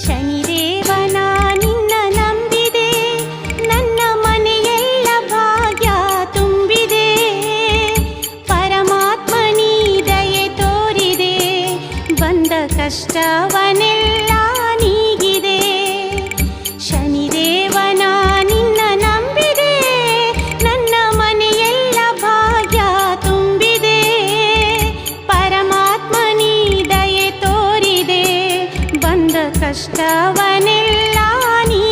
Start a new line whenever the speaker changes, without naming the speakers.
ಶನಿದೇವನ ನಿನ್ನ ನಂಬಿದೆ, ನನ್ನ ಮನೆಯೆಲ್ಲ ಭಾಗ್ಯ ತುಂಬಿದೆ. ಪರಮಾತ್ಮ ನೀ ದಯೆ ತೋರಿದೆ, ಬಂದ ಕಷ್ಟವನೆಲ್ಲ ನೀಗಿದೆ. ಶನಿದೇವನ ನಿನ್ನ ನಂಬಿದೆ, ನನ್ನ ಮನೆಯೆಲ್ಲ ಭಾಗ್ಯ ತುಂಬಿದೆ. ಪರಮಾತ್ಮ ನೀ ದಯೆ ತೋರಿದೆ, ಬಂದ ಕಷ್ಟವನೆಲ್ಲ ನೀ